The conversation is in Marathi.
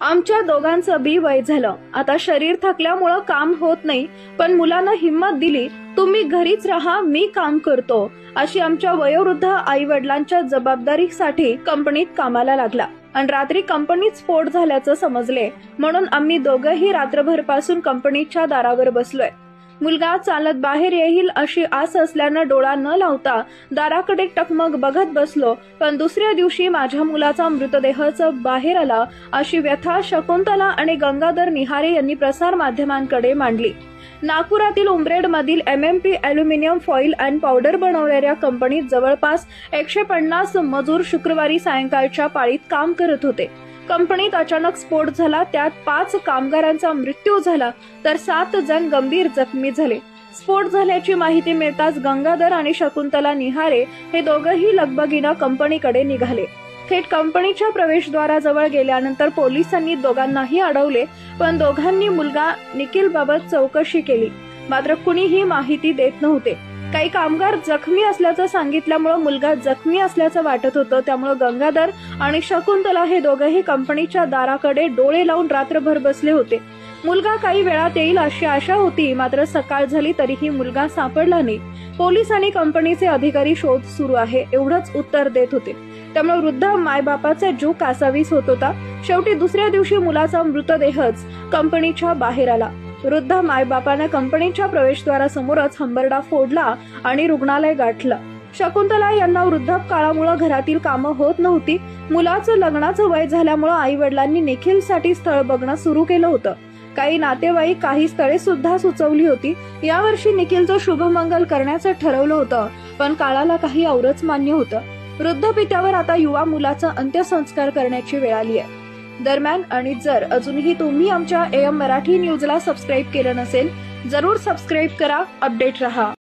आमच्या दोघांचं बी वय झालं. आता शरीर थकल्यामुळं काम होत नाही, पण मुलांना हिंमत दिली, तुम्ही घरीच राहा, मी काम करतो, अशी आमच्या वयोवृद्ध आई वडिलांच्या जबाबदारीसाठी कंपनीत कामाला लागला. आणि रात्री कंपनीत स्फोट झाल्याचं समजले, म्हणून आम्ही दोघंही रात्रभरपासून कंपनीच्या दारावर बसलोय. मुलगा चालत बाहेर येईल अशी आस असल्यानं डोळा न लावता दाराकडे टकमक बघत बसलो. पण दुसऱ्या दिवशी माझ्या मुलाचा मृतदेहच बाहेर आला अशी व्यथा शकुंतला आणि गंगाधर निहारे यांनी प्रसार माध्यमांकडे मांडली. नागपुरातील उमरेड मधील MMP aluminium foil and powder बनवणाऱ्या कंपनीत जवळपास 150 मजूर शुक्रवारी सायंकाळच्या पाळीत काम करत होते. कंपनीत अचानक स्फोट झाला. त्यात 5 कामगारांचा मृत्यू झाला तर 7 जण गंभीर जखमी झाले. स्फोट झाल्याची माहिती मिळताच गंगाधर आणि शकुंतला निहारे हे दोघंही लगबगीनं कंपनीकडे निघाले. थेट कंपनीच्या प्रवेशद्वाराजवळ गेल्यानंतर पोलिसांनी दोघांनाही अडवले, पण दोघांनी मुलगा निखिल बाबत चौकशी केली, मात्र कुणीही माहिती देत नव्हते. काही कामगार जखमी असल्याचं सांगितल्यामुळे मुलगा जखमी असल्याचं वाटत होतं. त्यामुळे गंगाधर आणि शकुंतला हे दोघंही कंपनीच्या दाराकडे डोळे लावून रात्रभर बसले होते. मुलगा काही वेळात येईल अशी आशा होती, मात्र सकाळ झाली तरीही मुलगा सापडला नाही. पोलीस आणि कंपनीचे अधिकारी शोध सुरू आहे एवढंच उत्तर देत होते. त्यामुळे वृद्ध मायबापाचा जीव कासावीस होत होता. शेवटी दुसऱ्या दिवशी मुलाचा मृतदेहच कंपनीच्या बाहेर आला. वृद्ध मायबापाने कंपनीच्या प्रवेशद्वारासमोरच हंबरडा फोडला आणि रुग्णालय गाठलं. शकुंतला यांना वृद्धापकाळामुळे घरातील कामं होत नव्हती. मुलाचं लग्नाचं वय झाल्यामुळे आई वडिलांनी निखिलसाठी स्थळ बघणं सुरू केलं होतं. काही नातेवाईक काही स्थळे सुद्धा सुचवली होती. यावर्षी निखिलचं शुभमंगल करण्याचं ठरवलं होतं, पण काळाला काही औरच मान्य होतं. वृद्ध पित्यावर आता युवा मुलाचा अंत्यसंस्कार करण्याची वेळ आली आहे. दरम्यान आणि जर अजूनही तुम्ही आमच्या AM मराठी न्यूजला सबस्क्राईब केलं नसेल, जरूर सबस्क्राईब करा, अपडेट रहा.